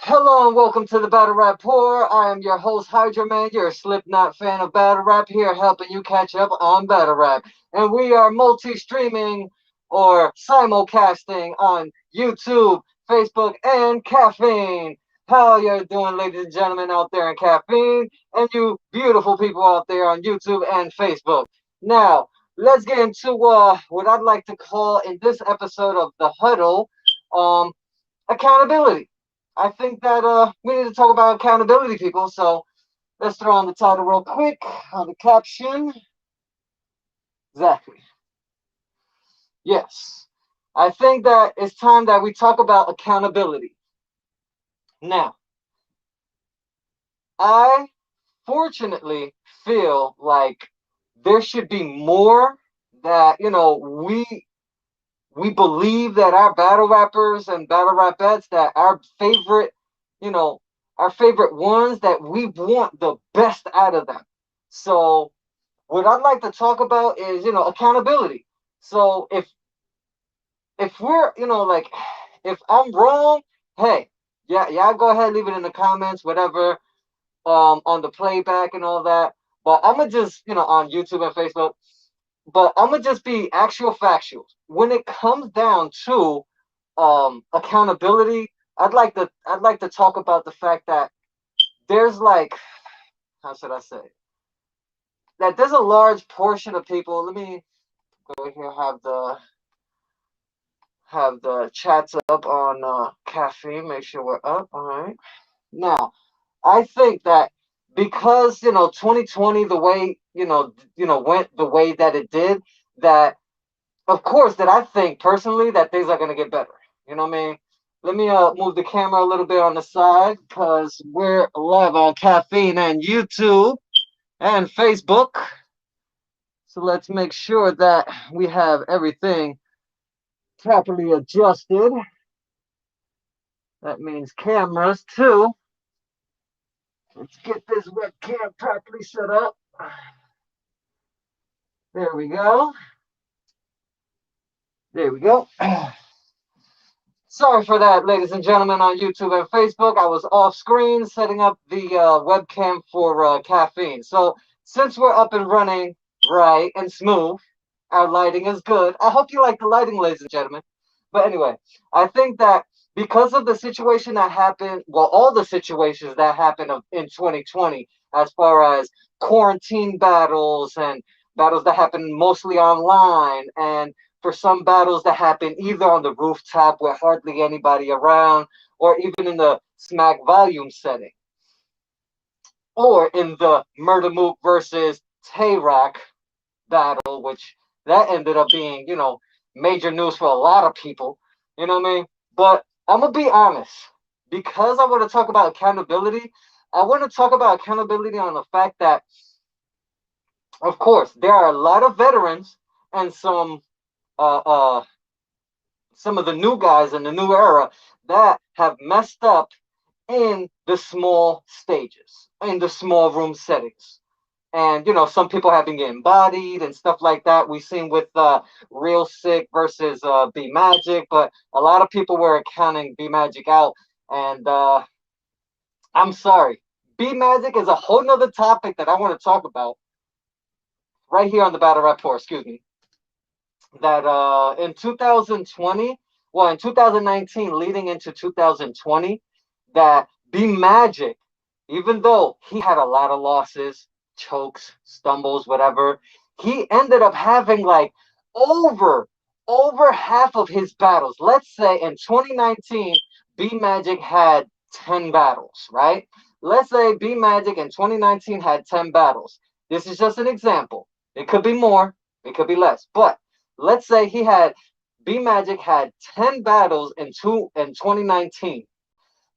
Hello and welcome to the Battle Raport. I am your host, Hydra Man, your Slipknot fan of Battle Rap, here helping you catch up on Battle Rap. And we are multi-streaming or simulcasting on YouTube, Facebook, and Caffeine. How you doing, ladies and gentlemen, out there in Caffeine, and you beautiful people out there on YouTube and Facebook. Now, let's get into what I'd like to call in this episode of the Huddle, accountability. I think that we need to talk about accountability, people. So let's throw on the title real quick on the caption. Exactly. Yes. I think that it's time that we talk about accountability. Now, I fortunately feel like there should be more that, we believe that our battle rappers and battle rapettes, that our favorite, you know, our favorite ones, that we want the best out of them. So what I'd like to talk about is, accountability. So if we're, if I'm wrong, hey, yeah, y'all go ahead, leave it in the comments, whatever, on the playback and all that. But I'm gonna just, on YouTube and Facebook, but I'm gonna just be actual factual. When it comes down to accountability, I'd like to talk about the fact that there's like, how should I say, that there's a large portion of people. Let me go here, have the chats up on caffeine. Make sure we're up. All right. Now, I think that because 2020, the way went the way that it did, that of course that I think personally that things are gonna get better. You know what I mean? Let me move the camera a little bit on the side because we're live on Caffeine and YouTube and Facebook. So let's make sure that we have everything properly adjusted. That means cameras too. Let's get this webcam properly set up. There we go. There we go. Sorry for that, ladies and gentlemen, on YouTube and Facebook. I was off screen setting up the webcam for Caffeine. So since we're up and running right and smooth, our lighting is good. I hope you like the lighting, ladies and gentlemen. But anyway, I think that because of the situation that happened, well, all the situations that happened in 2020, as far as quarantine battles and battles that happened mostly online, and for some battles that happen either on the rooftop with hardly anybody around, or even in the smack volume setting, or in the Murder Mook versus Tay Rock battle, which that ended up being, major news for a lot of people. You know what I mean? But I'm gonna be honest, because I want to talk about accountability. I want to talk about accountability on the fact that, of course, there are a lot of veterans and uh, uh, some of the new guys in the new era that have messed up in the small stages, in the small room settings. And some people have been getting bodied and stuff like that. We've seen with Real Sick versus B Magic, but a lot of people were counting B Magic out. And I'm sorry, B Magic is a whole nother topic that I want to talk about right here on the Battle Rapport. Excuse me. That in 2020, well, in 2019, leading into 2020, that B Magic, even though he had a lot of losses, chokes, stumbles, whatever, he ended up having like over half of his battles. Let's say in 2019, B Magic had 10 battles, right? Let's say B Magic in 2019 had 10 battles. This is just an example. It could be more, it could be less, but let's say B Magic had 10 battles in 2019.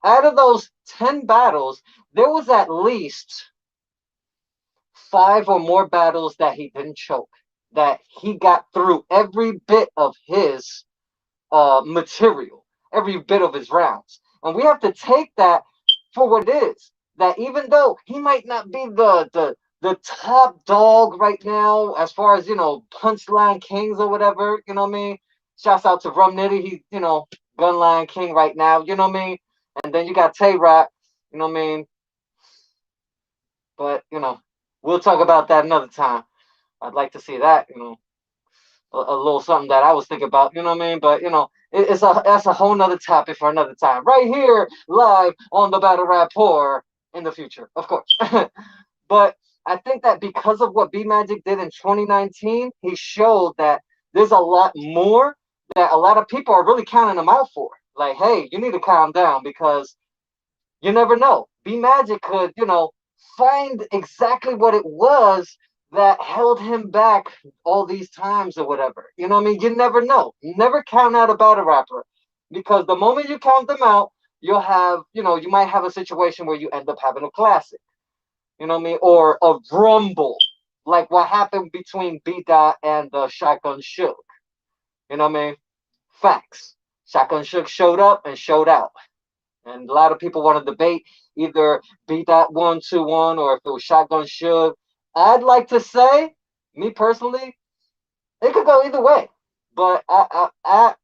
Out of those 10 battles, there was at least 5 or more battles that he didn't choke, that he got through every bit of his material, every bit of his rounds. And we have to take that for what it is. That even though he might not be the top dog right now, as far as Punchline Kings or whatever, you know what I mean? Shouts out to Rum Nitty, he's Gunline King right now, you know what I mean? And then you got Tay-Rock, you know what I mean? But, we'll talk about that another time. I'd like to see that, a little something that I was thinking about, you know what I mean? But, that's a whole nother topic for another time. Right here, live on the Battle Rapport in the future, of course. But I think that because of what B Magic did in 2019, he showed that there's a lot more that a lot of people are really counting him out for. Like, hey, you need to calm down because you never know. B Magic could, find exactly what it was that held him back all these times or whatever. You know what I mean? You never know. Never count out a battle rapper because the moment you count them out, you'll have, you might have a situation where you end up having a classic. You know what I mean? Or a rumble, like what happened between B Dot and Shotgun Shook. You know what I mean? Facts. Shotgun Shook showed up and showed out. And a lot of people want to debate either B Dot 1-2-1 or if it was Shotgun Shook. I'd like to say, me personally, it could go either way. But I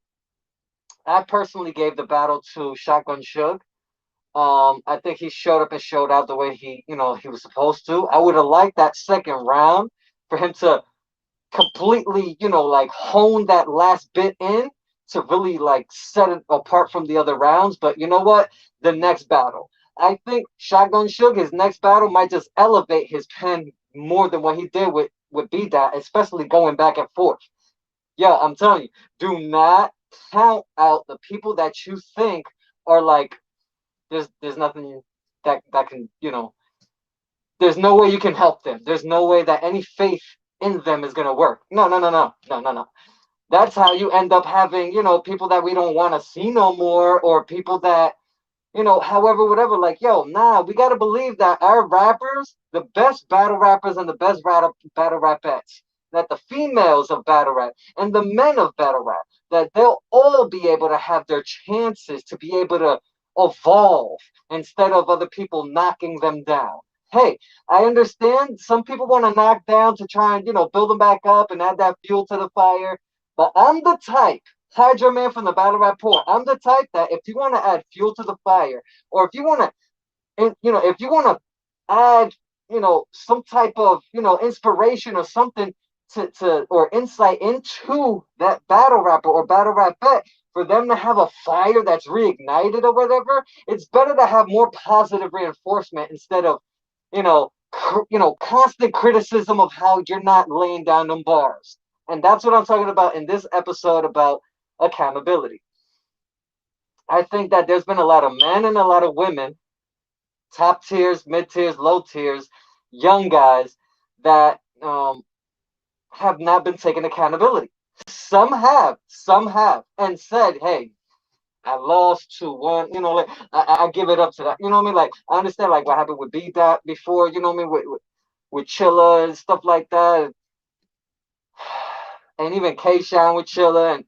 personally gave the battle to Shotgun Shook. I think he showed up and showed out the way he was supposed to. I would have liked that second round for him to completely, like hone that last bit in to really like set it apart from the other rounds. But you know what? The next battle, I think Shotgun Suge, his next battle might just elevate his pen more than what he did with B Dot, especially going back and forth. Yeah, I'm telling you, do not count out the people that you think are like there's nothing that can there's no way you can help them. There's no way that any faith in them is gonna work. No, no, no, no, no, no, no. That's how you end up having people that we don't want to see no more, or people that however, whatever. Like, yo, nah, we gotta believe that our rappers, the best battle rappers and the best battle rapettes, that the females of battle rap and the men of battle rap, that they'll all be able to have their chances to be able to evolve instead of other people knocking them down. Hey, I understand some people want to knock down to try and build them back up and add that fuel to the fire, but I'm the type, Hydro Man from the Battle Rapport. I'm the type that if you want to add fuel to the fire, or if you want to, if you want to add, some type of, inspiration or something to or insight into that battle rapper or battle rapette, for them to have a fire that's reignited or whatever, it's better to have more positive reinforcement instead of, constant criticism of how you're not laying down them bars. And that's what I'm talking about in this episode about accountability. I think that there's been a lot of men and a lot of women, top tiers, mid tiers, low tiers, young guys that have not been taking accountability. Some have, and said, "Hey, I lost to one." Like I give it up to that. You know what I mean? Like I understand like what happened with B Dot before. You know what I mean? With Chilla and stuff like that, and even K Shine with Chilla. And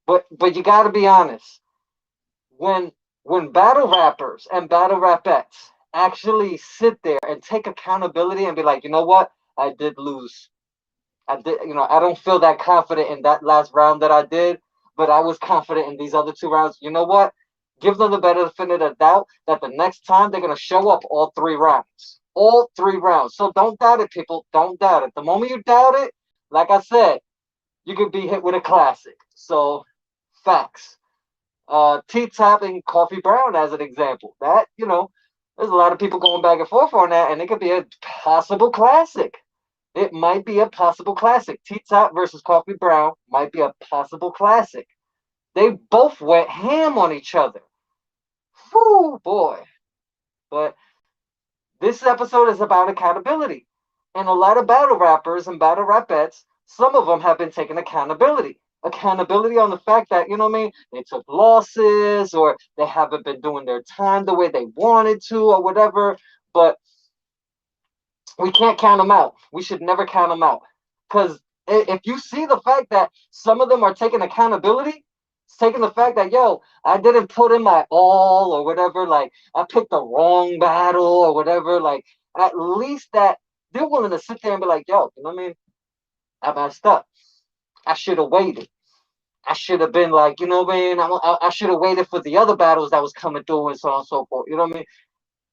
but you got to be honest. When battle rappers and battle rapettes actually sit there and take accountability and be like, you know what, I did lose. I did, I don't feel that confident in that last round that I did, but I was confident in these other two rounds. You know what? Give them the benefit of the doubt that the next time they're gonna show up all three rounds. All three rounds. So don't doubt it, people. Don't doubt it. The moment you doubt it, like I said, you could be hit with a classic. So facts. T-Top and Coffee Brown as an example. That, there's a lot of people going back and forth on that, and it could be a possible classic. It might be a possible classic. T-Top versus Coffee Brown might be a possible classic. They both went ham on each other. Whew, boy. But this episode is about accountability. And a lot of battle rappers and battle rapettes, some of them have been taking accountability. Accountability on the fact that, you know what I mean, they took losses or they haven't been doing their time the way they wanted to or whatever. But we can't count them out. We should never count them out. Because if you see the fact that some of them are taking accountability, it's taking the fact that, yo, I didn't put in my all or whatever, like I picked the wrong battle or whatever, like at least that they're willing to sit there and be like, yo, you know what I mean? I messed up. I should have waited. I should have been like, you know what I mean? I should have waited for the other battles that was coming through and so on and so forth. You know what I mean?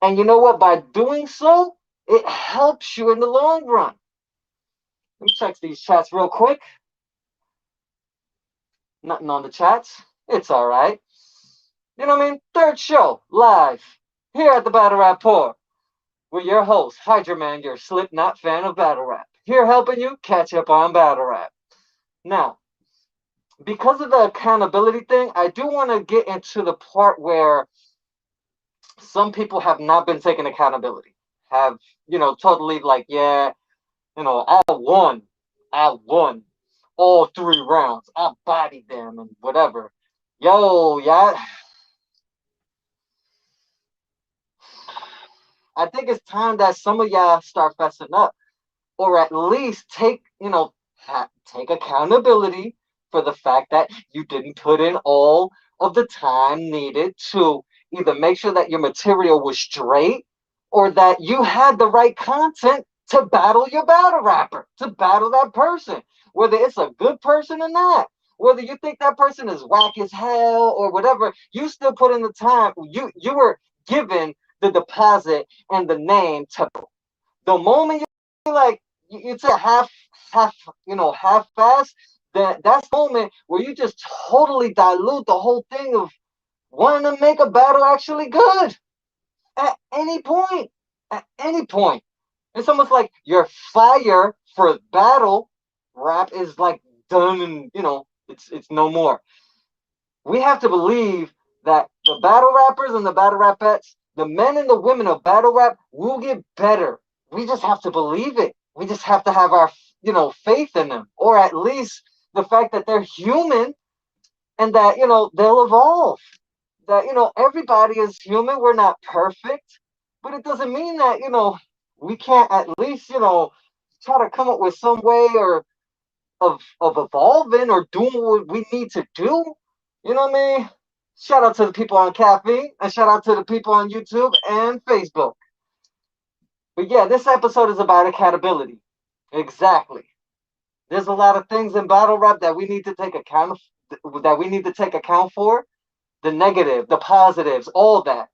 And you know what? By doing so, it helps you in the long run. Let me check these chats real quick. Nothing on the chats. It's all right. You know what I mean? Third show, live, here at the Battle Rapport. We're your host, Hydra Man, your Slipknot fan of battle rap. Here helping you catch up on battle rap. Now, because of the accountability thing, I do want to get into the part where some people have not been taking accountability. Have, totally like, yeah, I won. I won all 3 rounds. I bodied them and whatever. Yo, yeah. I think it's time that some of y'all start fessing up, or at least take, take accountability for the fact that you didn't put in all of the time needed to either make sure that your material was straight or that you had the right content to battle your battle rapper, to battle that person, whether it's a good person or not. Whether you think that person is whack as hell or whatever, you still put in the time. You were given the deposit and the name to the moment you like you say half fast, that's the moment where you just totally dilute the whole thing of wanting to make a battle actually good at any point. At any point. It's almost like your fire for battle rap is like done and it's no more. We have to believe that the battle rappers and the battle rapettes, the men and the women of battle rap will get better. We just have to believe it. We just have to have our, faith in them, or at least the fact that they're human and that, they'll evolve. That, everybody is human. We're not perfect, but it doesn't mean that, we can't at least, try to come up with some way or of evolving or doing what we need to do. You know what I mean? Shout out to the people on Caffeine and shout out to the people on YouTube and Facebook. But yeah, this episode is about accountability. Exactly. There's a lot of things in battle rap that we need to take account for. The negative, the positives, all that.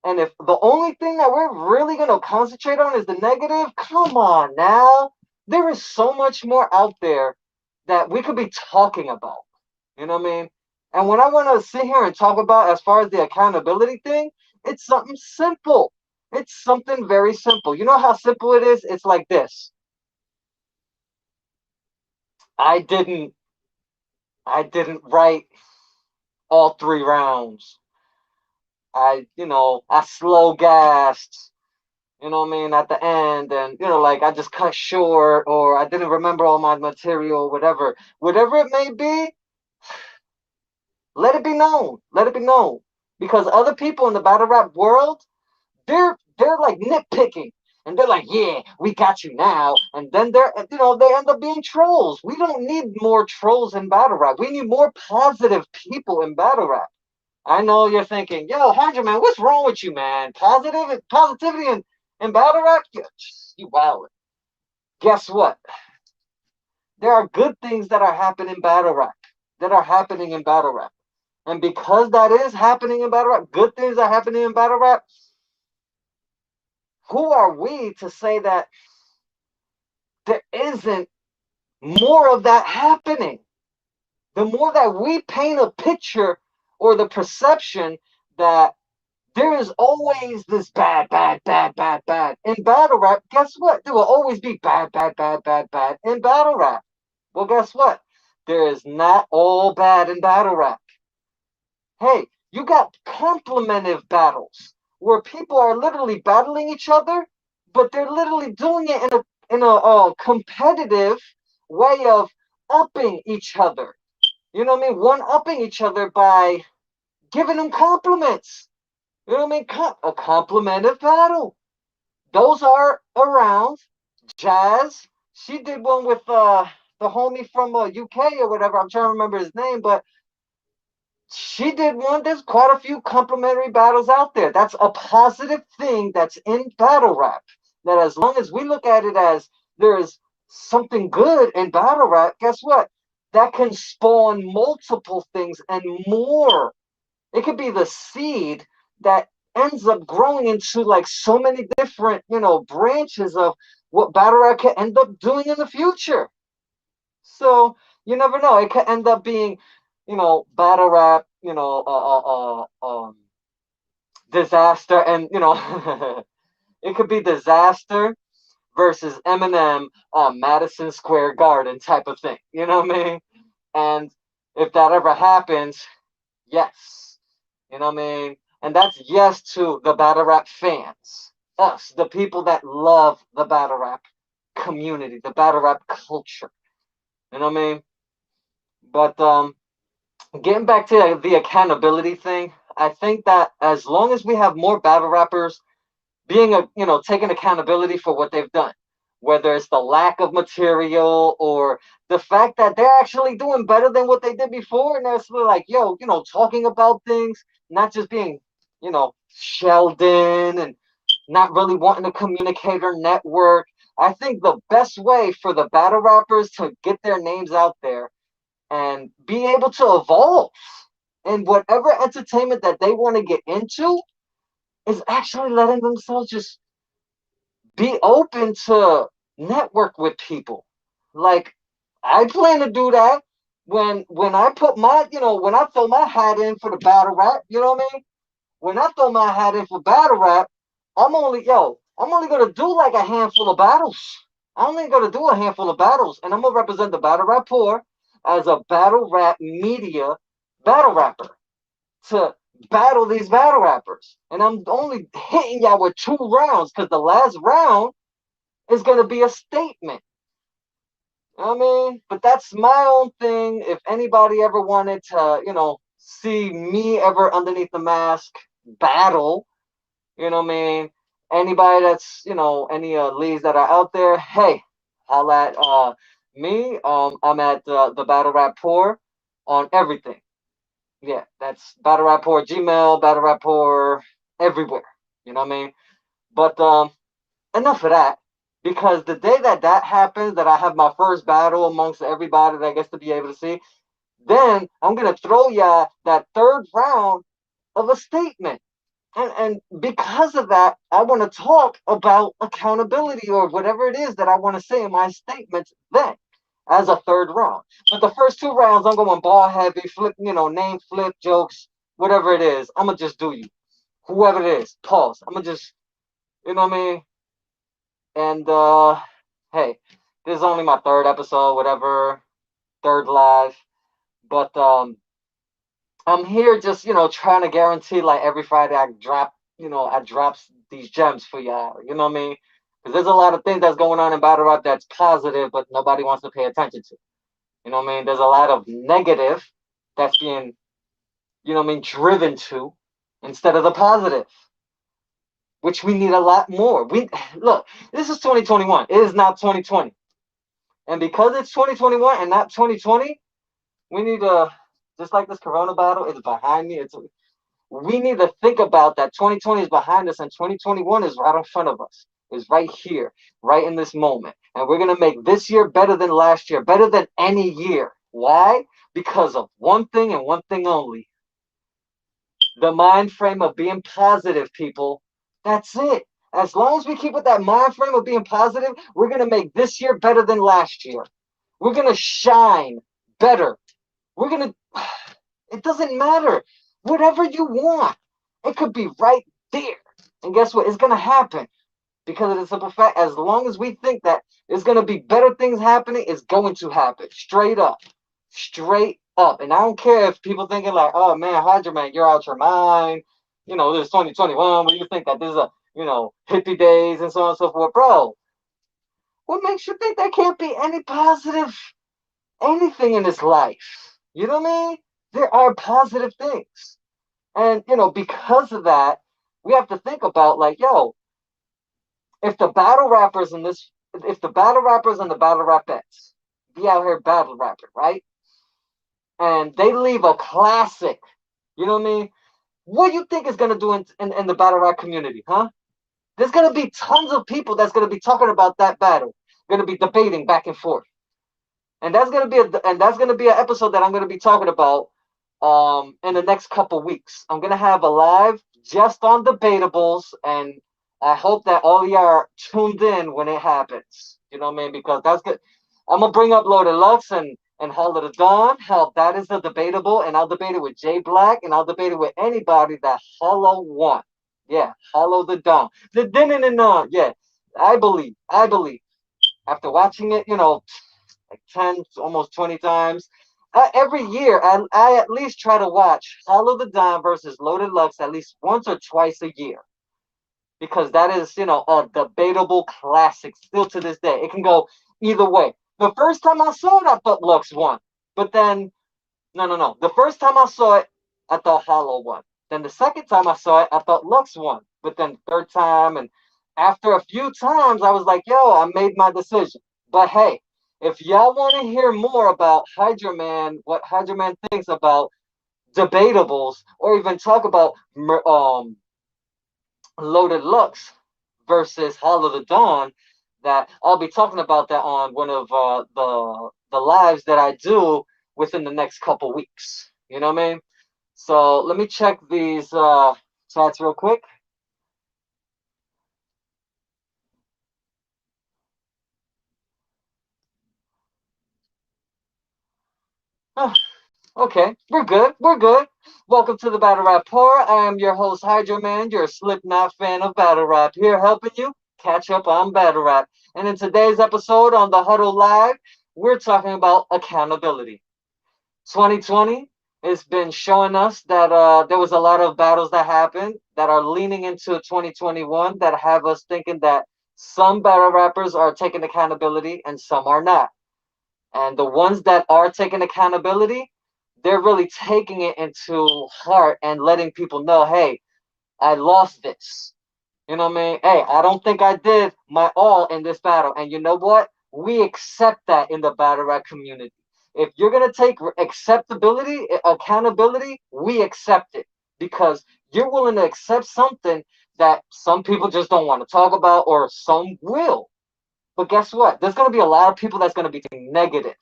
And if the only thing that we're really gonna concentrate on is the negative, come on now. There is so much more out there that we could be talking about. You know what I mean? And when I want to sit here and talk about as far as the accountability thing, it's something simple. It's something very simple. You know how simple it is? It's like this. I didn't write all 3 rounds. I slow gassed, you know what I mean, at the end, and like I just cut short or I didn't remember all my material, whatever. Whatever it may be, let it be known. Let it be known. Because other people in the battle rap world, they're like nitpicking. And they're like, yeah, we got you now. And then they end up being trolls. We don't need more trolls in battle rap. We need more positive people in battle rap. I know you're thinking, yo, Hydra Man, what's wrong with you, man? Positivity in battle rap? You wild. Guess what? There are good things that are happening in battle rap. That are happening in battle rap. And because that is happening in battle rap, good things are happening in battle rap, who are we to say that there isn't more of that happening? The more that we paint a picture or the perception that there is always this bad, bad, bad, bad, bad in battle rap, guess what? There will always be bad, bad, bad, bad, bad in battle rap. Well, guess what? There is not all bad in battle rap. Hey, you got complementive battles where people are literally battling each other, but they're literally doing it in a competitive way of upping each other. You know what I mean? One upping each other by giving them compliments. You know what I mean? A complementive battle. Those are around. Jazz, she did one with the homie from UK or whatever. I'm trying to remember his name, but she did one. There's quite a few complimentary battles out there. That's a positive thing that's in battle rap. That as long as we look at it as there is something good in battle rap, guess what? that can spawn multiple things and more. It could be the seed that ends up growing into like so many different, branches of what battle rap can end up doing in the future. So you never know. It could end up being, battle rap, disaster, and it could be disaster versus Eminem on Madison Square Garden type of thing. You know what I mean? And if that ever happens, yes. You know what I mean? And that's yes to the battle rap fans. Us, the people that love the battle rap community, the battle rap culture. You know what I mean? But getting back to the accountability thing, I think that as long as we have more battle rappers being taking accountability for what they've done, whether it's the lack of material or the fact that they're actually doing better than what they did before, and they're sort of like, yo, talking about things, not just being, shelled in and not really wanting to communicate or network. I think the best way for the battle rappers to get their names out there and be able to evolve in whatever entertainment that they want to get into is actually letting themselves just be open to network with people. Like, I plan to do that when I put my, when I throw my hat in for the battle rap, you know what I mean? When I throw my hat in for battle rap, I'm only gonna do like a handful of battles. I'm only gonna do a handful of battles, and I'm gonna represent the battle rapport as a battle rap media battle rapper to battle these battle rappers. And I'm only hitting y'all with 2 rounds because the last round is going to be a statement. I mean, but that's my own thing. If anybody ever wanted to, see me ever underneath the mask battle, you know what I mean? Anybody that's, any leads that are out there, hey, holla at me. I'm at the Battle Rapport on everything. Yeah, that's Battle Rapport Gmail, Battle Rapport everywhere. You know what I mean? But enough of that. Because the day that that happens, that I have my first battle amongst everybody that gets to be able to see, then I'm gonna throw ya that third round of a statement. And because of that, I want to talk about accountability or whatever it is that I want to say in my statements then as a third round. But the first 2 rounds, I'm going ball heavy, flip, name flip jokes, whatever it is. I'm going to just do you. Whoever it is, pause. I'm going to just, you know what I mean? And hey, this is only my third episode, whatever, third live. But I'm here just, trying to guarantee like every Friday I drops these gems for y'all. You know what I mean? Because there's a lot of things that's going on in battle rap that's positive, but nobody wants to pay attention to. You know what I mean? There's a lot of negative that's being, driven to instead of the positive, which we need a lot more. We look, this is 2021. It is not 2020. And because it's 2021 and not 2020, we need to, just like this Corona battle is behind me. We need to think about that 2020 is behind us and 2021 is right in front of us. Is right here, right in this moment. And we're going to make this year better than last year, better than any year. Why? Because of one thing and one thing only. The mind frame of being positive, people. That's it. As long as we keep with that mind frame of being positive, we're going to make this year better than last year. We're going to shine better. We're going to, it doesn't matter. Whatever you want, it could be right there. And guess what? It's going to happen. Because of the simple fact, as long as we think that there's going to be better things happening, it's going to happen. Straight up. Straight up. And I don't care if people thinking like, oh man, Hydra man, you're out your mind. This is 2021. What do you think that this is a, hippie days and so on and so forth? Bro, what makes you think there can't be any positive anything in this life? You know what I mean? There are positive things. And, because of that, we have to think about like, yo, if the battle rappers and the battle rapettes be out here battle rapping, right? And they leave a classic, you know what I mean? What do you think is gonna do in the battle rap community, huh? There's gonna be tons of people that's gonna be talking about that battle, gonna be debating back and forth. And that's gonna be an episode that I'm gonna be talking about in the next couple weeks. I'm gonna have a live just on debatables, and I hope that all of y'all are tuned in when it happens. You know what I mean? Because that's good. I'm gonna bring up Loaded Lux and Hell of the Dawn. Hell, that is the debatable, and I'll debate it with Jay Black, and I'll debate it with anybody that Hollow won. Yeah, Hollow the Dawn. The din and yeah. I believe. After watching it, like 10, almost 20 times. Every year, I at least try to watch Hollow the Dawn versus Loaded Lux at least once or twice a year because that is, a debatable classic still to this day. It can go either way. The first time I saw it, I thought Lux won. But then, no. The first time I saw it, I thought Hollow won. Then the second time I saw it, I thought Lux won. But then third time, and after a few times, I was like, yo, I made my decision. But hey, if y'all want to hear more about Hydra Man, what Hydra Man thinks about debatables, or even talk about Loaded Lux versus Hollow the Dawn, that I'll be talking about that on one of the lives that I do within the next couple weeks. You know what I mean? So let me check these chats real quick. Okay, we're good. We're good. Welcome to the Battle Raport. I am your host, Hydra Man, your Slipknot fan of Battle Rap, here helping you catch up on Battle Rap. And in today's episode on the Huddle Live, we're talking about accountability. 2020 has been showing us that there was a lot of battles that happened that are leaning into 2021 that have us thinking that some battle rappers are taking accountability and some are not. And the ones that are taking accountability, they're really taking it into heart and letting people know, hey, I lost this. You know what I mean? Hey, I don't think I did my all in this battle. And you know what? We accept that in the battle rap community. If you're going to take acceptability, accountability, we accept it because you're willing to accept something that some people just don't want to talk about or some will. But guess what? There's going to be a lot of people that's going to be negative.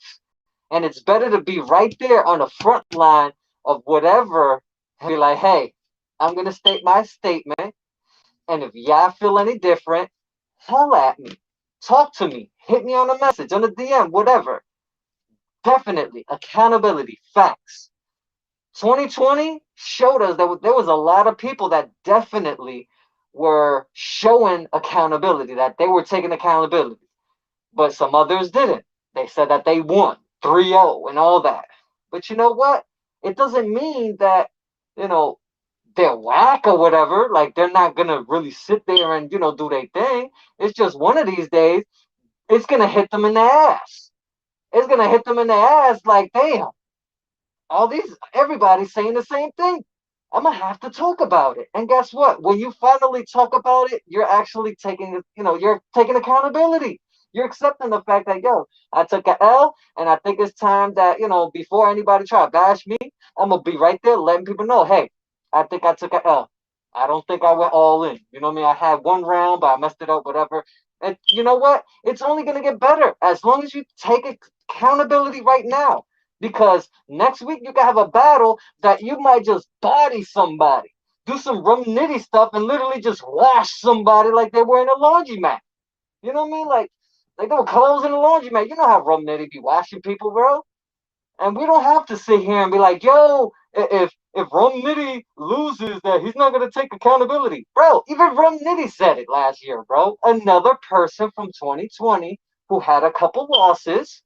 And it's better to be right there on the front line of whatever and be like, hey, I'm going to state my statement. And if y'all feel any different, holla at me. Talk to me. Hit me on a message, on a DM, whatever. Definitely. Accountability. Facts. 2020 showed us that there was a lot of people that definitely were showing accountability, that they were taking accountability. But some others didn't. They said that they won 3-0 and all that. But you know what? It doesn't mean that, you know, they're whack or whatever. Like they're not gonna really sit there and, do their thing. It's just one of these days, it's gonna hit them in the ass. It's gonna hit them in the ass like, damn, everybody's saying the same thing. I'm gonna have to talk about it. And guess what? When you finally talk about it, you're actually taking, you're taking accountability. You're accepting the fact that, yo, I took an L, and I think it's time that, before anybody try to bash me, I'm gonna be right there letting people know, hey, I think I took an L. I don't think I went all in. You know what I mean? I had one round, but I messed it up, whatever. And you know what? It's only gonna get better as long as you take accountability right now. Because next week you can have a battle that you might just body somebody, do some rum nitty stuff, and literally just wash somebody like they were in a laundromat. You know what I mean? Like they were clothes in a laundromat. You know how rum nitty be washing people, bro. And we don't have to sit here and be like, yo, if Rum Nitty loses, that he's not gonna take accountability, bro. Even Rum Nitty said it last year, bro. Another person from 2020 who had a couple losses,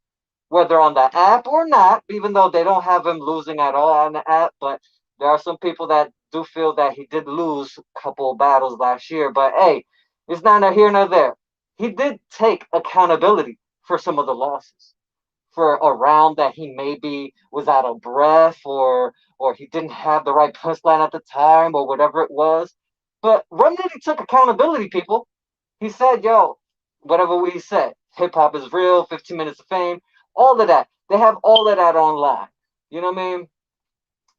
whether on the app or not, even though they don't have him losing at all on the app, but there are some people that do feel that he did lose a couple of battles last year. But hey, it's neither here nor there. He did take accountability for some of the losses. For a round that he maybe was out of breath or he didn't have the right punchline at the time or whatever it was. But Rum Nitty took accountability, people. He said, yo, whatever we said, hip hop is real, 15 minutes of fame, all of that. They have all of that online. You know what I mean?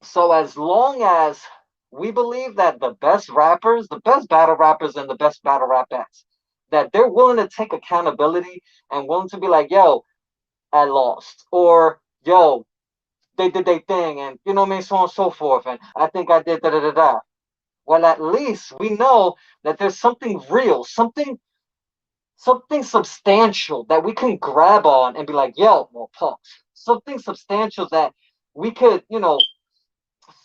So as long as we believe that the best rappers, the best battle rappers, and the best battle rap acts, that they're willing to take accountability and willing to be like, yo, I lost, or yo, they did their thing, and you know what I mean, so on and so forth, and I think I did da da da da. Well, at least we know that there's something real, something substantial that we can grab on and be like, yo, well, pause. Something substantial that we could,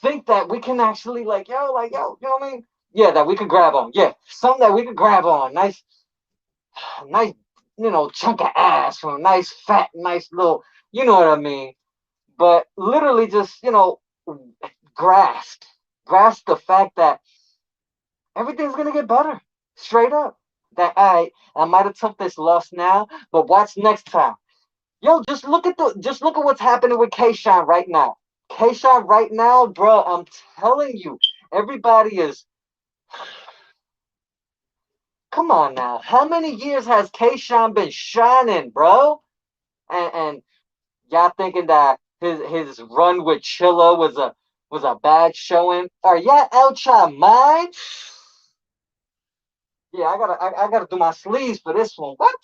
think that we can actually like, yo, you know what I mean? Yeah, that we could grab on. Yeah, something that we could grab on. Nice, nice, chunk of ass from a nice fat, nice little, you know what I mean? But literally just, grasp, grasp the fact that everything's gonna get better. Straight up. That I might have took this loss now, but watch next time. Yo, just look at what's happening with K-Shine right now. K-Shine right now, bro, I'm telling you, everybody is, come on now. How many years has K-Shine been shining, bro? And y'all thinking that his run with Chilla was a bad showing? Are y'all out your mind? Yeah, I gotta do my sleeves for this one. What?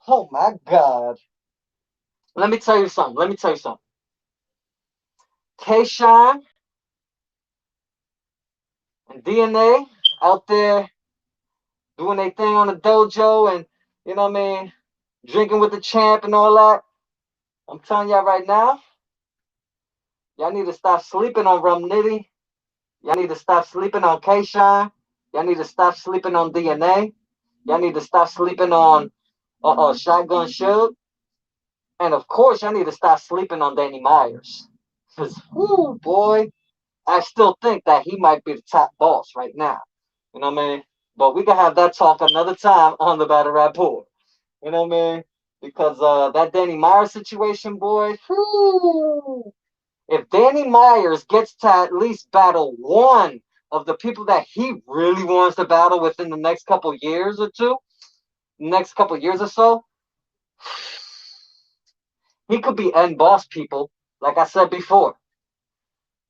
Oh my God. Let me tell you something. Let me tell you something. K-Shine and DNA out there doing their thing on the dojo, and you know what I mean, drinking with the champ and all that. I'm telling y'all right now, y'all need to stop sleeping on Rum Nitty. Y'all need to stop sleeping on K-Shine. Y'all need to stop sleeping on DNA. Y'all need to stop sleeping on Shotgun Suge. And of course, y'all need to stop sleeping on Danny Myers. Because, whoo, boy, I still think that he might be the top boss right now. You know what I mean? But we can have that talk another time on the Battle Rapport. You know what I mean? Because that Danny Myers situation, boy, whoo, if Danny Myers gets to at least battle one of the people that he really wants to battle within the next couple years or two, next couple years or so, he could be end boss people, like I said before.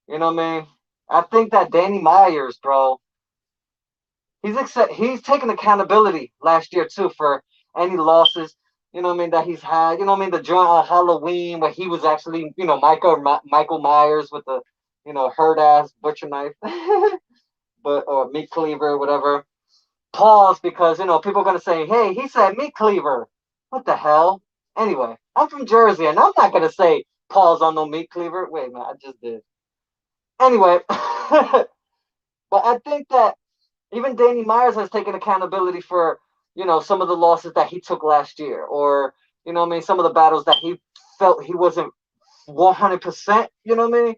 You know what I mean? I think that Danny Myers, bro, he's taken accountability last year too for any losses. You know what I mean, that he's had. You know what I mean, the joint on Halloween where he was actually, Michael Myers with the, hurt ass butcher knife, but or meat cleaver, whatever. Pause, because people are gonna say, hey, he said meat cleaver. What the hell? Anyway, I'm from Jersey, and I'm not gonna say pause on no meat cleaver. Wait, man, I just did. Anyway, but I think that even Danny Myers has taken accountability for, some of the losses that he took last year, or, what I mean, some of the battles that he felt he wasn't 100%, you know what I mean?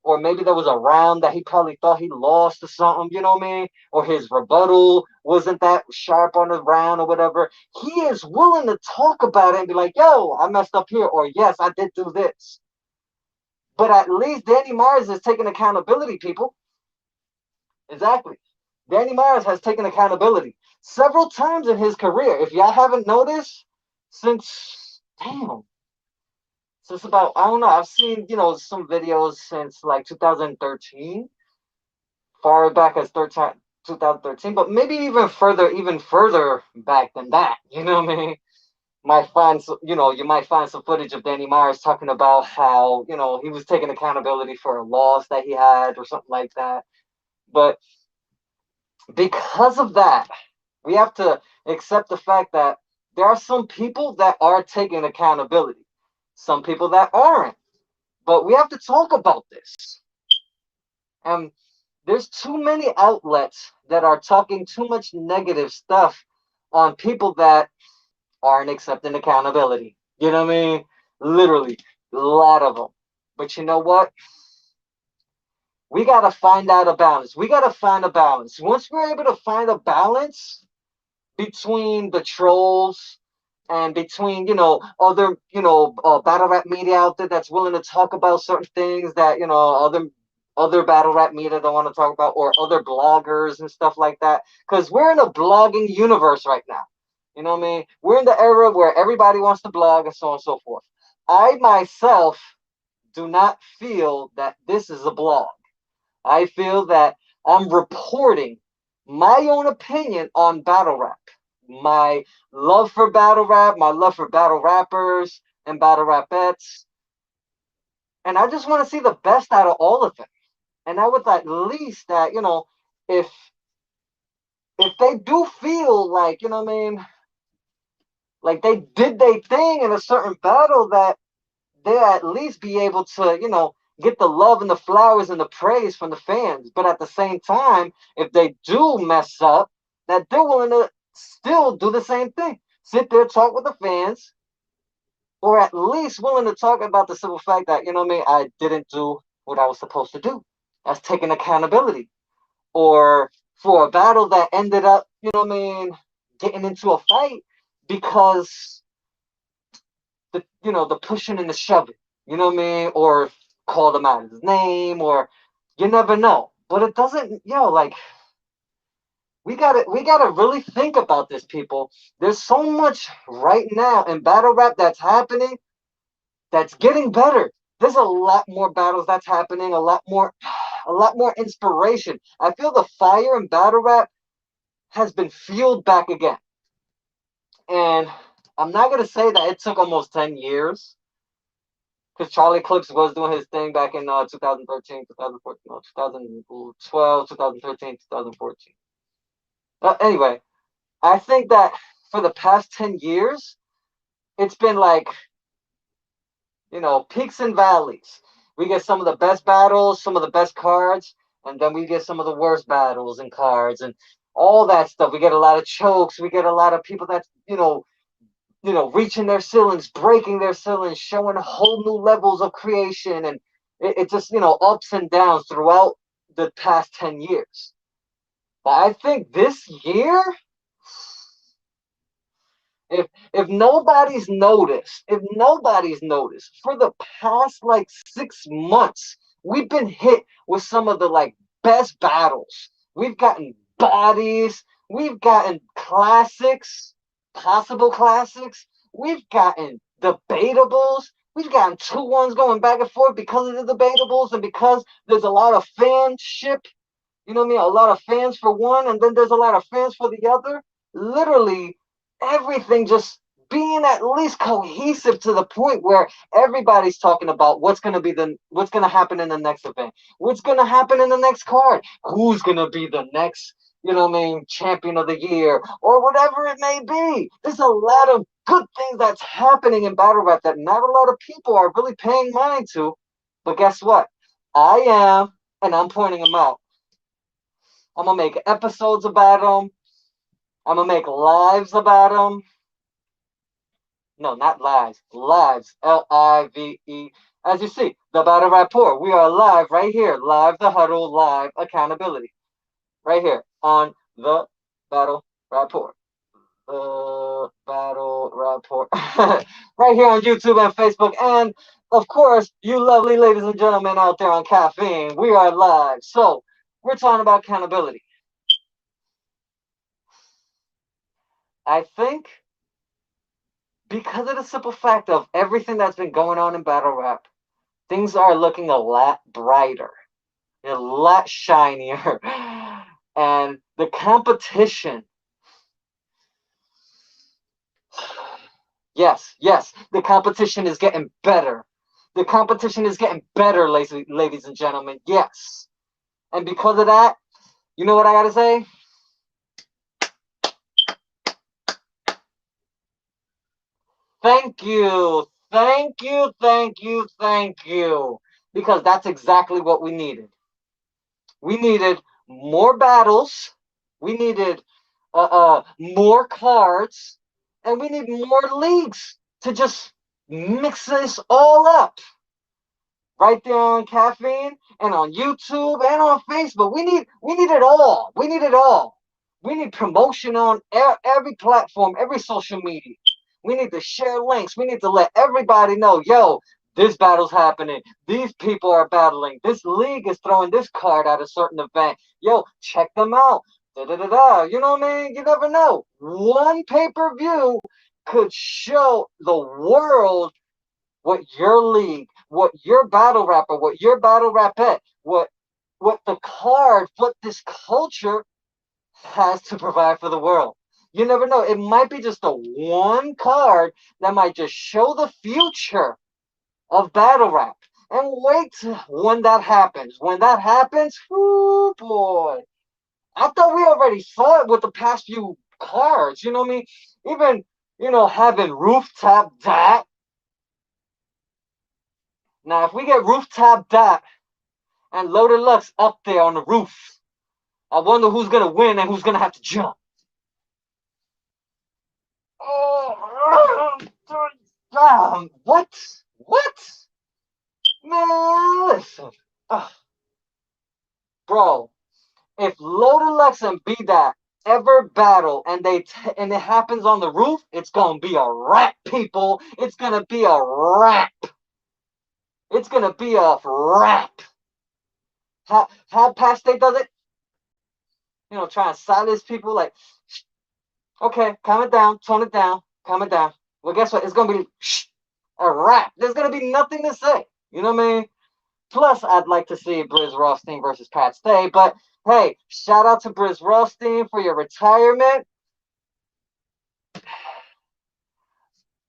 Or maybe there was a round that he probably thought he lost or something, you know what I mean? Or his rebuttal wasn't that sharp on the round or whatever. He is willing to talk about it and be like, yo, I messed up here, or yes, I did do this. But at least Danny Myers is taking accountability, people. Exactly. Danny Myers has taken accountability several times in his career. If y'all haven't noticed, damn, since about, I don't know, I've seen, some videos since like 2013, far back as 2013, but maybe even further back than that. You know what I mean? You might find some footage of Danny Myers talking about how, he was taking accountability for a loss that he had or something like that. But because of that, we have to accept the fact that there are some people that are taking accountability, some people that aren't. But we have to talk about this. And there's too many outlets that are talking too much negative stuff on people that aren't accepting accountability. You know what I mean? Literally, a lot of them. But you know what? We got to find out a balance. We got to find a balance. Once we're able to find a balance between the trolls and between, other, battle rap media out there that's willing to talk about certain things that, other battle rap media don't want to talk about, or other bloggers and stuff like that. Because we're in a blogging universe right now. You know what I mean? We're in the era where everybody wants to blog and so on and so forth. I myself do not feel that this is a blog. I feel that I'm reporting my own opinion on battle rap. My love for battle rap, my love for battle rappers, and battle rapettes, and I just want to see the best out of all of them. And I would at least that, if they do feel like, what I mean, like they did their thing in a certain battle, that they at least be able to, get the love and the flowers and the praise from the fans. But at the same time, if they do mess up, that they're willing to still do the same thing. Sit there, talk with the fans, or at least willing to talk about the simple fact that, I didn't do what I was supposed to do. That's taking accountability. Or for a battle that ended up, getting into a fight because the pushing and the shoving, or called him out his name, or you never know. But it doesn't, like we gotta really think about this, people. There's so much right now in battle rap that's happening that's getting better. There's a lot more battles that's happening, a lot more inspiration. I feel the fire in battle rap has been fueled back again. And I'm not gonna say that it took almost 10 years, because Charlie Clips was doing his thing back in 2013, 2014, no, 2012, 2013, 2014. Anyway, I think that for the past 10 years, it's been like, peaks and valleys. We get some of the best battles, some of the best cards, and then we get some of the worst battles and cards and all that stuff. We get a lot of chokes. We get a lot of people that, reaching their ceilings, breaking their ceilings, showing whole new levels of creation. And it just, ups and downs throughout the past 10 years. But I think this year, if nobody's noticed, for the past like 6 months, we've been hit with some of the like best battles. We've gotten bodies, we've gotten classics, possible classics, we've gotten debatables, we've gotten 2-1s going back and forth because of the debatables, and because there's a lot of fanship, a lot of fans for one, and then there's a lot of fans for the other. Literally everything just being at least cohesive to the point where everybody's talking about what's going to happen in the next event, what's going to happen in the next card, who's going to be the next, champion of the year, or whatever it may be. There's a lot of good things that's happening in battle rap that not a lot of people are really paying mind to. But guess what? I am, and I'm pointing them out. I'm going to make episodes about them. I'm going to make lives about them. No, not lives. Lives. Live. As you see, the Battle Raport. We are live right here. Live the Huddle. Live accountability. Right here on the Battle Raport. The Battle Raport. Right here on YouTube and Facebook. And, of course, you lovely ladies and gentlemen out there on Caffeine. We are live. So, we're talking about accountability. I think because of the simple fact of everything that's been going on in battle rap, things are looking a lot brighter, a lot shinier, and the competition. Yes, the competition is getting better. The competition is getting better, ladies and gentlemen. Yes. And because of that, you know what I gotta say? Thank you. Because that's exactly what we needed. We needed more battles. We needed more cards. And we need more leagues to just mix this all up. Right there on Caffeine and on YouTube and on Facebook. We need it all. We need it all. We need promotion on every platform, every social media. We need to share links. We need to let everybody know, yo, this battle's happening. These people are battling. This league is throwing this card at a certain event. Yo, check them out. Da-da-da-da. You know what I mean? You never know. One pay-per-view could show the world what your league, what your battle rapper, what your battle rapette, what the card, what this culture has to provide for the world. You never know. It might be just a one card that might just show the future of battle rap. And wait when that happens. When that happens, whoo boy. I thought we already saw it with the past few cards. You know what I mean? Even, having rooftop that. Now, if we get rooftop that and Loaded Lux up there on the roof, I wonder who's gonna win and who's gonna have to jump. Oh, what? What? Man, listen. Bro, if Loaded Lux and B Dot ever battle and and it happens on the roof, it's gonna be a wrap, people. It's gonna be a wrap. It's gonna be a wrap. How Pat State does it? Try and silence people like, okay, calm it down, tone it down, calm it down. Well, guess what? It's gonna be a wrap. There's gonna be nothing to say. You know what I mean? Plus, I'd like to see Briz Rothstein versus Pat Stay. But hey, shout out to Briz Rothstein for your retirement.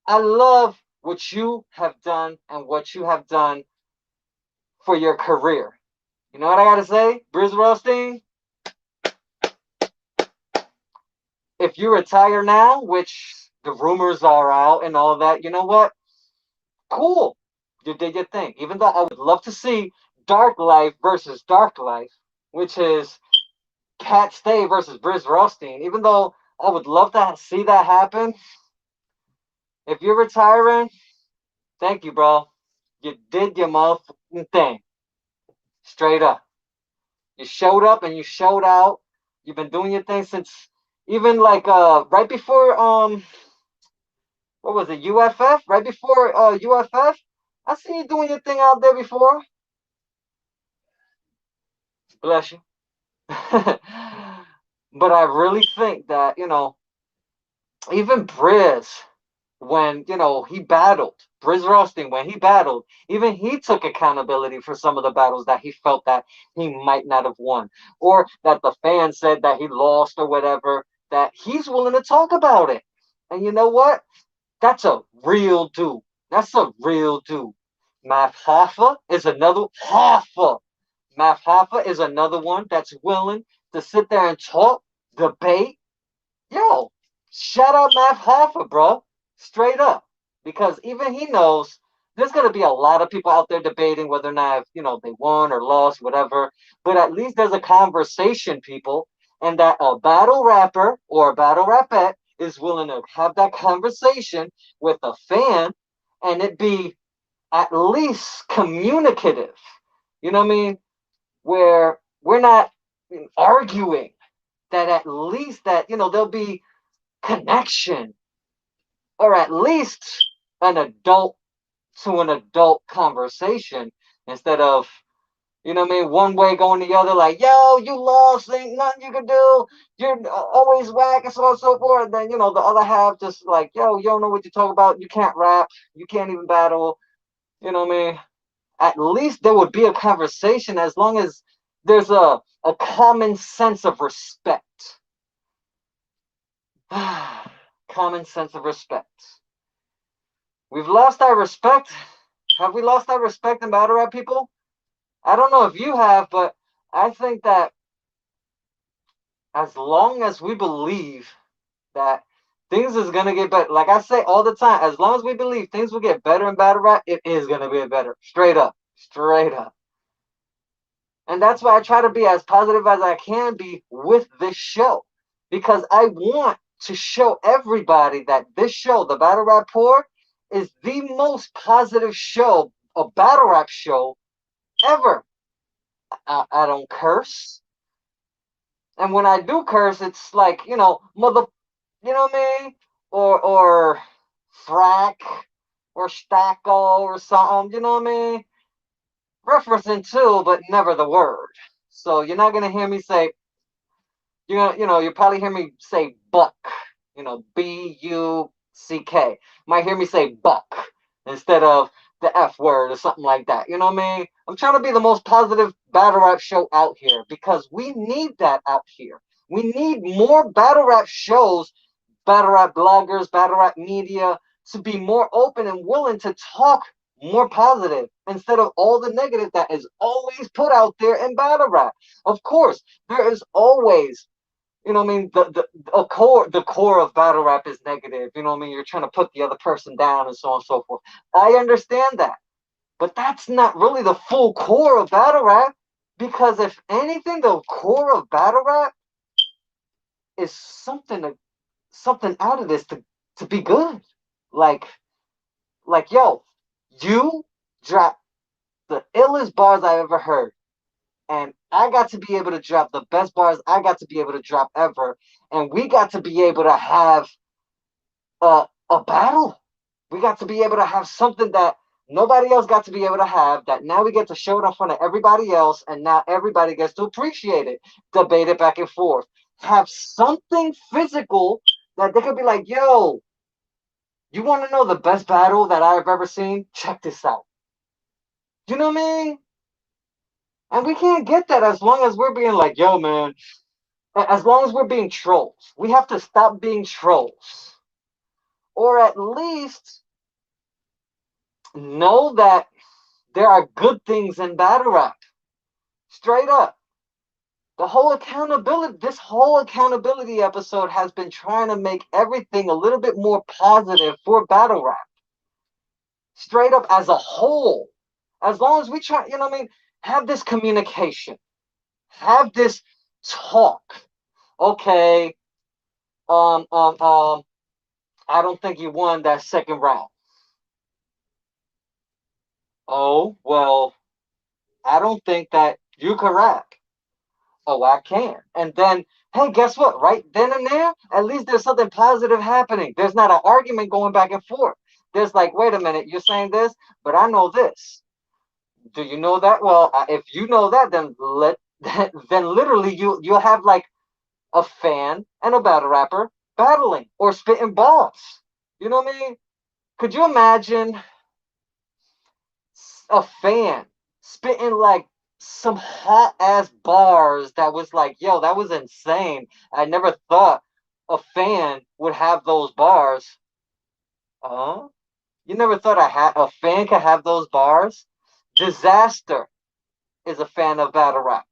I love what you have done and what you have done for your career. You know what I gotta say, Briz Rothstein? If you retire now, which the rumors are out and all that, you know what? Cool. You did your thing. Even though I would love to see Dark Life versus Dark Life, which is Pat Stay versus Briz Rothstein. Even though I would love to see that happen, if you're retiring, thank you, bro. You did your motherfucking thing. Straight up. You showed up and you showed out. You've been doing your thing since even like right before what was it, UFF? Right before UFF? I seen you doing your thing out there before. Bless you. But I really think that, even Briz, when, he battled, Briz Rothstein, when he battled, even he took accountability for some of the battles that he felt that he might not have won, or that the fans said that he lost or whatever, that he's willing to talk about it. And you know what? That's a real dude. That's a real dude. Math Hoffa is another Hoffa. Math Hoffa is another one that's willing to sit there and talk, debate. Yo, shout out Math Hoffa, bro. Straight up. Because even he knows there's going to be a lot of people out there debating whether or not, they won or lost, whatever. But at least there's a conversation, people, and that a battle rapper or a battle rapette is willing to have that conversation with a fan and it be at least communicative. You know what I mean? Where we're not arguing, that at least that, there'll be connection, or at least an adult to an adult conversation instead of, one way going the other, like, yo, you lost, ain't nothing you can do, you're always whack, and so on and so forth. And then, the other half just like, yo, you don't know what you talk about, you can't rap, you can't even battle, you know what I mean? At least there would be a conversation as long as there's a common sense of respect. Common sense of respect. We've lost our respect. Have we lost our respect in battle rap, people? I don't know if you have, but I think that as long as we believe that things is going to get better, like I say all the time, as long as we believe things will get better in battle rap, it is going to be better. Straight up. Straight up. And that's why I try to be as positive as I can be with this show. Because I want to show everybody that this show, the Battle Raport, is the most positive show, a battle rap show ever. I don't curse. And when I do curse, it's like, mother, you know what I mean? Or frack, or stacko, or something, you know what I mean? Referencing to, but never the word. So you're not gonna hear me say, you'll probably hear me say buck, BUCK. Might hear me say buck instead of the F word or something like that. You know what I mean? I'm trying to be the most positive battle rap show out here because we need that out here. We need more battle rap shows battle rap bloggers, battle rap media to be more open and willing to talk more positive instead of all the negative that is always put out there in battle rap. Of course, there is always, you know what I mean, the core of battle rap is negative. You know what I mean? You're trying to put the other person down and so on and so forth. I understand that. But that's not really the full core of battle rap. Because if anything, the core of battle rap is something out of this to be good. Like yo, you drop the illest bars I ever heard. And I got to be able to drop the best bars I got to be able to drop ever. And we got to be able to have a battle. We got to be able to have something that nobody else got to be able to have, that now we get to show it in front of everybody else, and now everybody gets to appreciate it, debate it back and forth. Have something physical that they could be like, yo, you want to know the best battle that I've ever seen? Check this out. You know what I mean? And we can't get that as long as we're being like, yo, man, as long as we're being trolls. We have to stop being trolls. Or at least know that there are good things in battle rap. Straight up. This whole accountability episode has been trying to make everything a little bit more positive for battle rap. Straight up as a whole. As long as we try, you know what I mean, have this communication. Have this talk. Okay, I don't think you won that second round. Oh, well, I don't think that you can rap. Oh, I can. And then, hey, guess what? Right then and there, at least there's something positive happening. There's not an argument going back and forth. There's like, wait a minute, you're saying this, but I know this. Do you know that? Well, if you know that, then then literally you'll have like a fan and a battle rapper battling or spitting balls. You know what I mean? Could you imagine a fan spitting like some hot ass bars that was like, yo, that was insane. I never thought a fan would have those bars. Huh? You never thought a fan could have those bars? Disaster is a fan of battle rap.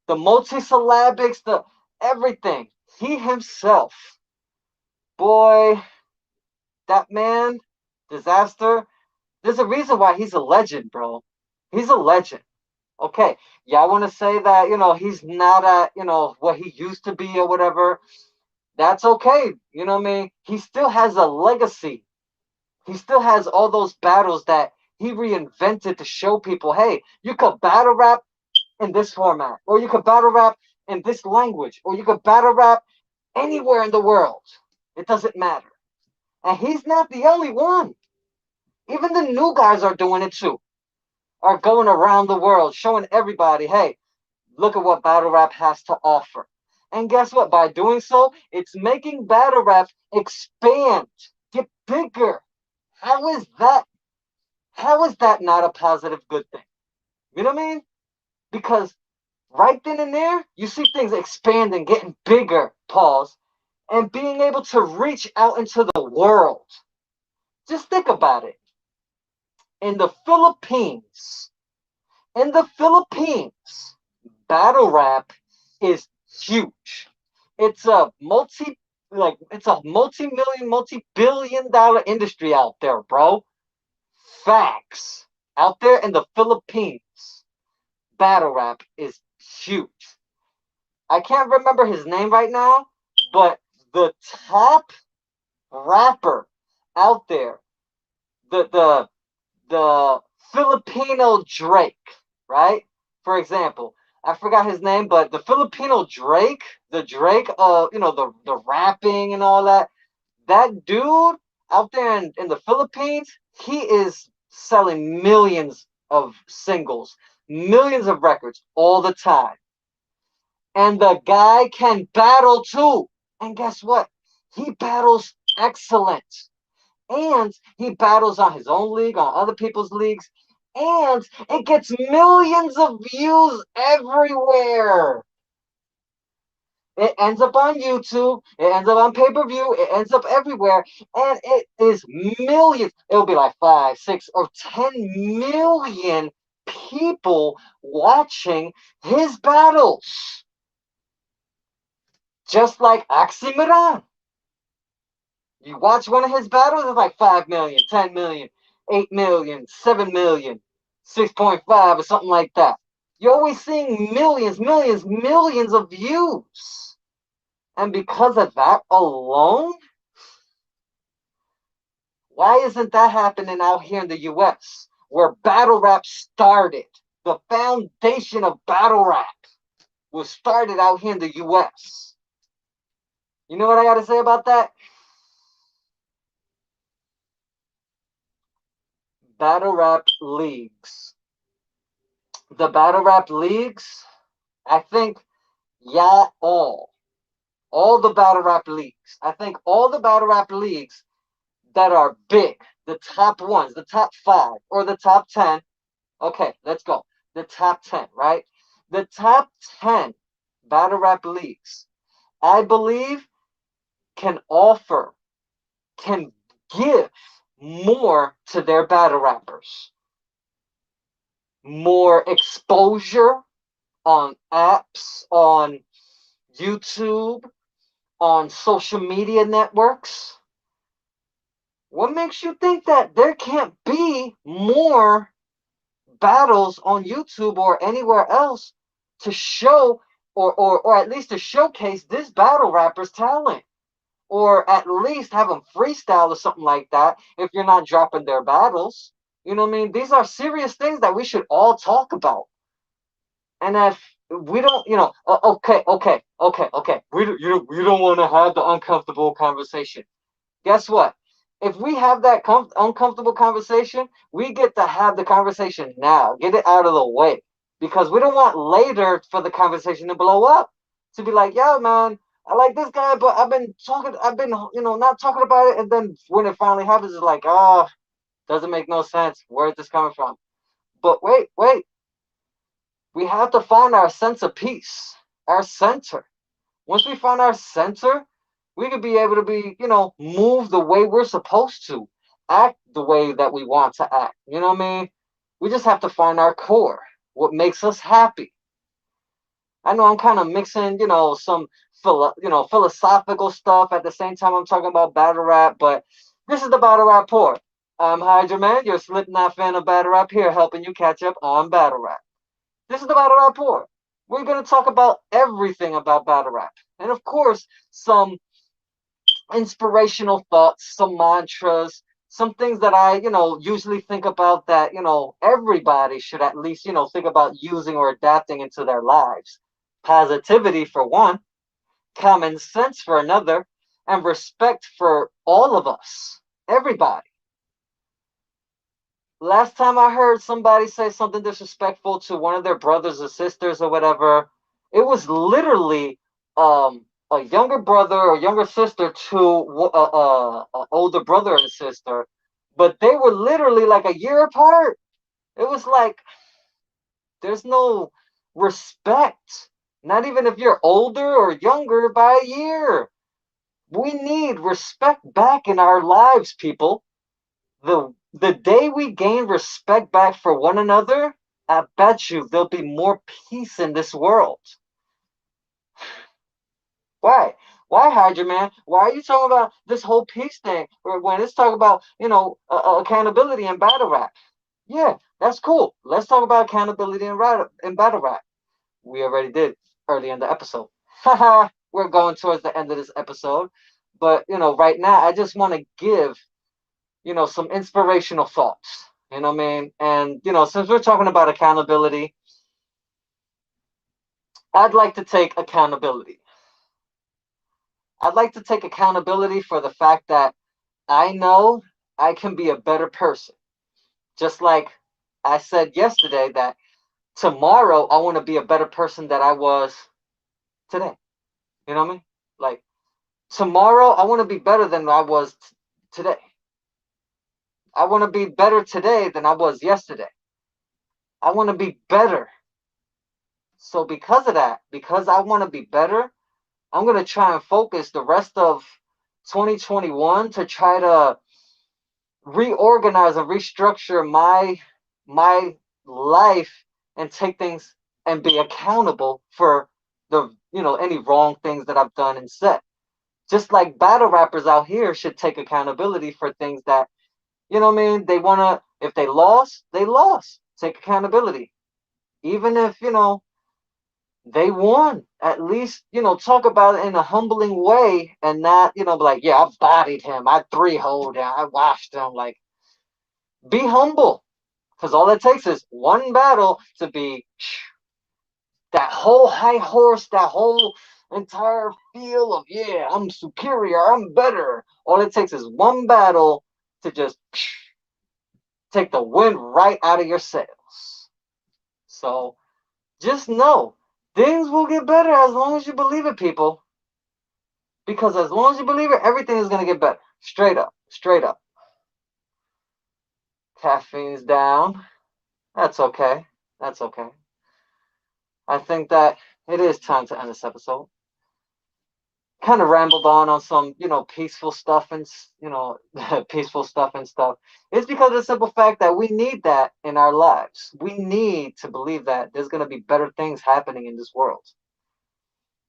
The multisyllabics, the everything. He himself, boy, that man, Disaster. There's a reason why he's a legend, bro. He's a legend. Okay, y'all want to say that, he's not at, what he used to be or whatever. That's okay. You know what I mean? He still has a legacy. He still has all those battles that he reinvented to show people, hey, you could battle rap in this format, or you could battle rap in this language, or you could battle rap anywhere in the world. It doesn't matter. And he's not the only one. Even the new guys are doing it too. Are going around the world showing everybody, hey, look at what battle rap has to offer. And guess what? By doing so, it's making battle rap expand, get bigger. How is that? How is that not a positive good thing? You know what I mean? Because right then and there, you see things expanding, getting bigger, pause, and being able to reach out into the world. Just think about it. In the Philippines, battle rap is huge. It's a multi-million, multi-billion-dollar industry out there, bro. Facts. Out there in the Philippines, battle rap is huge. I can't remember his name right now, but the top rapper out there, the Filipino Drake, right? For example, I forgot his name, but the Filipino Drake, the Drake of, the rapping and all that, that dude out there in the Philippines, he is selling millions of singles, millions of records all the time. And the guy can battle too. And guess what? He battles excellent. And he battles on his own league, on other people's leagues, and it gets millions of views everywhere. It ends up on YouTube. It ends up on pay-per-view. It ends up everywhere. And it is millions. It'll be like 5, 6, or 10 million people watching his battles. Just like Oxymoron. You watch one of his battles, it's like 5 million, 10 million, 8 million, 7 million, 6.5, or something like that. You're always seeing millions, millions, millions of views. And because of that alone, why isn't that happening out here in the US, where battle rap started? The foundation of battle rap was started out here in the US. You know what I got to say about that? Battle rap leagues. The battle rap leagues, I think y'all all the battle rap leagues. I think all the battle rap leagues that are big, the top ones, the top 5 or the top 10. Okay, let's go. The top 10, right? The top 10 battle rap leagues, I believe, can give more to their battle rappers. More exposure on apps, on YouTube, on social media networks. What makes you think that there can't be more battles on YouTube or anywhere else to show or at least to showcase this battle rapper's talent? Or at least have them freestyle or something like that if you're not dropping their battles. You know what I mean? These are serious things that we should all talk about. And if we don't, okay. We don't want to have the uncomfortable conversation. Guess what? If we have that uncomfortable conversation, we get to have the conversation now. Get it out of the way. Because we don't want later for the conversation to blow up. To be like, yeah, man, I like this guy, but I've been, not talking about it. And then when it finally happens, it's like, oh, doesn't make no sense. Where is this coming from? But wait. We have to find our sense of peace, our center. Once we find our center, we could be able to be, move the way we're supposed to, act the way that we want to act. You know what I mean? We just have to find our core, what makes us happy. I know I'm kind of mixing, some philosophical stuff at the same time I'm talking about battle rap, but this is the Battle Raport. I'm Hydra Man, your Slipknot fan of battle rap, here helping you catch up on battle rap. This is the Battle Raport. We're going to talk about everything about battle rap. And of course, some inspirational thoughts, some mantras, some things that I, usually think about that, everybody should at least, think about using or adapting into their lives. Positivity for one, common sense for another, and respect for all of us, everybody. Last time I heard somebody say something disrespectful to one of their brothers or sisters or whatever, it was literally a younger brother or younger sister to an older brother and sister, but they were literally like a year apart. It was like there's no respect, not even if you're older or younger by a year. We need respect back in our lives, people. The day we gain respect back for one another, I bet you there'll be more peace in this world. Why? Why, Hydra Man? Why are you talking about this whole peace thing when it's talking about, accountability in battle rap? Yeah, that's cool. Let's talk about accountability in battle rap. We already did early in the episode. Haha, we're going towards the end of this episode. But, right now, I just want to give, some inspirational thoughts. You know what I mean? And, since we're talking about accountability, I'd like to take accountability. I'd like to take accountability for the fact that I know I can be a better person. Just like I said yesterday that tomorrow I want to be a better person than I was today. You know what I mean? Like tomorrow I want to be better than I was today. I want to be better today than I was yesterday. I want to be better. So because of that, because I want to be better, I'm going to try and focus the rest of 2021 to try to reorganize and restructure my life and take things and be accountable for the any wrong things that I've done and said. Just like battle rappers out here should take accountability for things that they want to. If they lost, they lost. Take accountability. Even if they won, at least talk about it in a humbling way and not be like, yeah, I bodied him, I 3-holed him, I washed him. Like, be humble, because all it takes is one battle to be that whole high horse, that whole entire feel of, yeah, I'm superior, I'm better. All it takes is one battle to just take the wind right out of your sails. So just know things will get better as long as you believe it, people. Because as long as you believe it, everything is going to get better. Straight up. Straight up. Caffeine's down. That's okay. That's okay. I think that it is time to end this episode. Kind of rambled on some, peaceful stuff and, peaceful stuff and stuff. It's because of the simple fact that we need that in our lives. We need to believe that there's going to be better things happening in this world.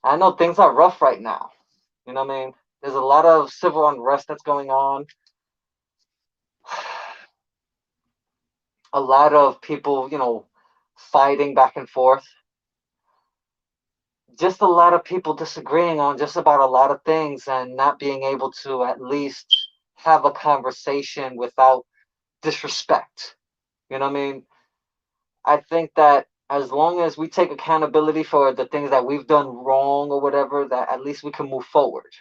I know things are rough right now. You know what I mean? There's a lot of civil unrest that's going on. A lot of people, fighting back and forth. Just a lot of people disagreeing on just about a lot of things and not being able to at least have a conversation without disrespect. You know what I mean? I think that as long as we take accountability for the things that we've done wrong or whatever, that at least we can move forward.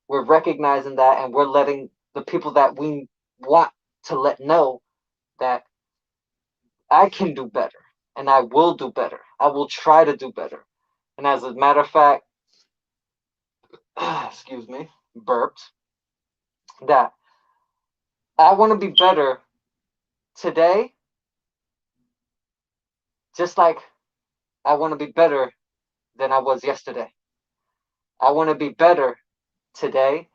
We're recognizing that and we're letting the people that we want to let know that I can do better and I will do better. I will try to do better. And as a matter of fact, excuse me, burped, that I want to be better today, just like I want to be better than I was yesterday. I want to be better today,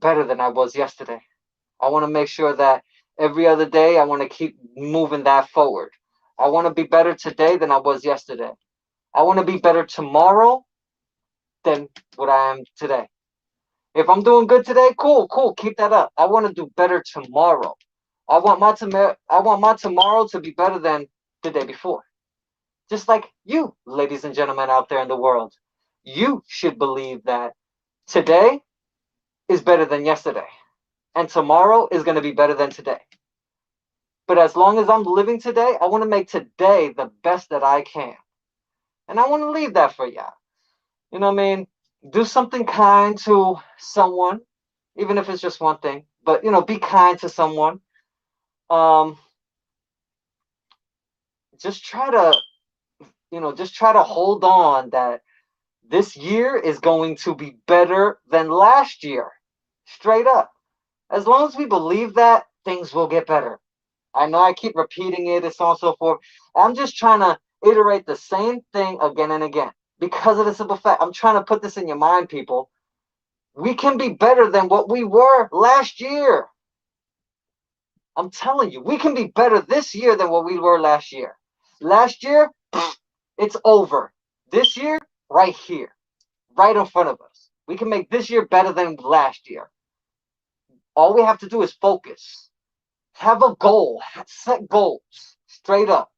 better than I was yesterday. I want to make sure that every other day I want to keep moving that forward. I want to be better today than I was yesterday. I want to be better tomorrow than what I am today. If I'm doing good today, cool, keep that up. I want to do better tomorrow. I want my tomorrow to be better than the day before. Just like you, ladies and gentlemen out there in the world. You should believe that today is better than yesterday. And tomorrow is going to be better than today. But as long as I'm living today, I want to make today the best that I can. And I want to leave that for y'all. You know what I mean? Do something kind to someone, even if it's just one thing. But, be kind to someone. Just try to hold on that this year is going to be better than last year. Straight up. As long as we believe that, things will get better. I know I keep repeating it and so on and so forth. I'm just trying to iterate the same thing again and again. Because of the simple fact, I'm trying to put this in your mind, people. We can be better than what we were last year. I'm telling you, we can be better this year than what we were last year. Last year, it's over. This year, right here, right in front of us. We can make this year better than last year. All we have to do is focus. Have a goal. Set goals. Straight up.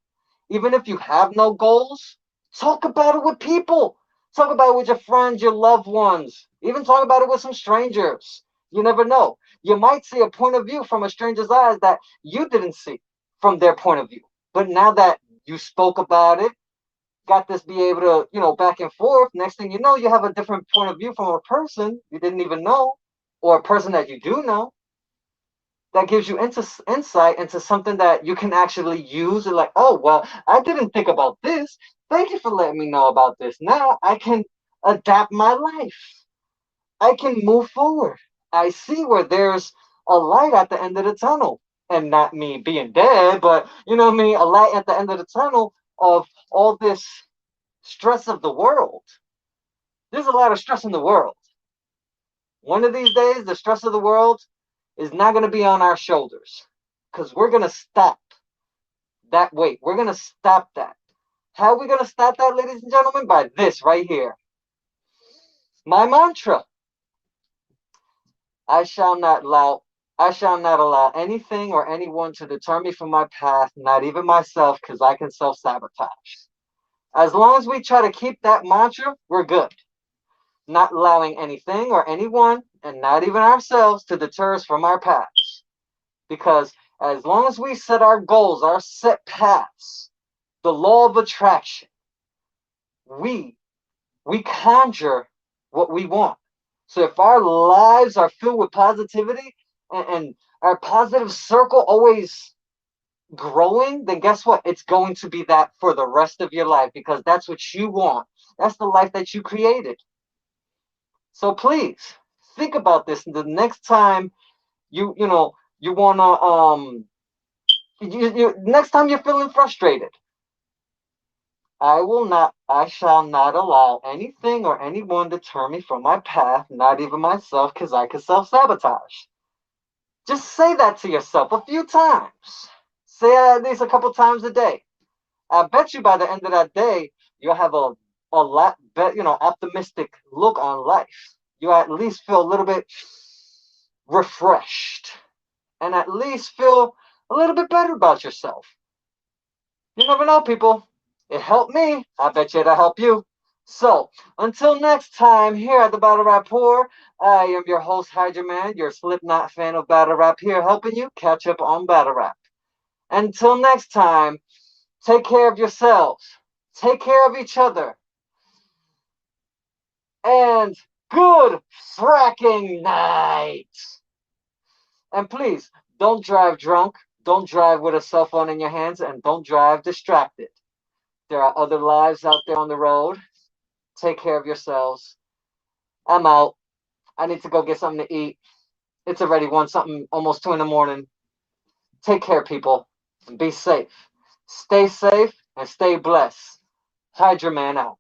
Even if you have no goals, talk about it with people. Talk about it with your friends, your loved ones. Even talk about it with some strangers. You never know. You might see a point of view from a stranger's eyes that you didn't see from their point of view. But now that you spoke about it, got this be able to, back and forth, next thing you know, you have a different point of view from a person you didn't even know, or a person that you do know. That gives you insight into something that you can actually use. And like, oh, well, I didn't think about this. Thank you for letting me know about this. Now I can adapt my life. I can move forward. I see where there's a light at the end of the tunnel. And not me being dead, but, you know what I mean? A light at the end of the tunnel of all this stress of the world. There's a lot of stress in the world. One of these days, the stress of the world is not going to be on our shoulders because we're going to stop that weight. We're going to stop that. How are we going to stop that, ladies and gentlemen? By this right here. My mantra. I shall not allow anything or anyone to deter me from my path, not even myself, because I can self-sabotage. As long as we try to keep that mantra, we're good. Not allowing anything or anyone, and not even ourselves, to deter us from our paths. Because as long as we set our goals, our set paths, the law of attraction, we conjure what we want. So if our lives are filled with positivity and our positive circle always growing, then guess what? It's going to be that for the rest of your life because that's what you want. That's the life that you created. So please think about this. The next time you wanna next time you're feeling frustrated, I shall not allow anything or anyone to turn me from my path, not even myself, because I can self-sabotage. Just say that to yourself a few times. Say it at least a couple times a day. I bet you by the end of that day, you'll have a lot better, optimistic look on life. You at least feel a little bit refreshed and at least feel a little bit better about yourself. You never know, people. It helped me. I bet you it'll help you. So, until next time, here at the Battle Rapport, I am your host, Hydra Man, your Slipknot fan of Battle Rap, here helping you catch up on Battle Rap. Until next time, take care of yourselves. Take care of each other. And good fracking night. And please, don't drive drunk. Don't drive with a cell phone in your hands. And don't drive distracted. There are other lives out there on the road. Take care of yourselves. I'm out. I need to go get something to eat. It's already almost 2 in the morning. Take care, people. And be safe. Stay safe and stay blessed. Hydra Man out.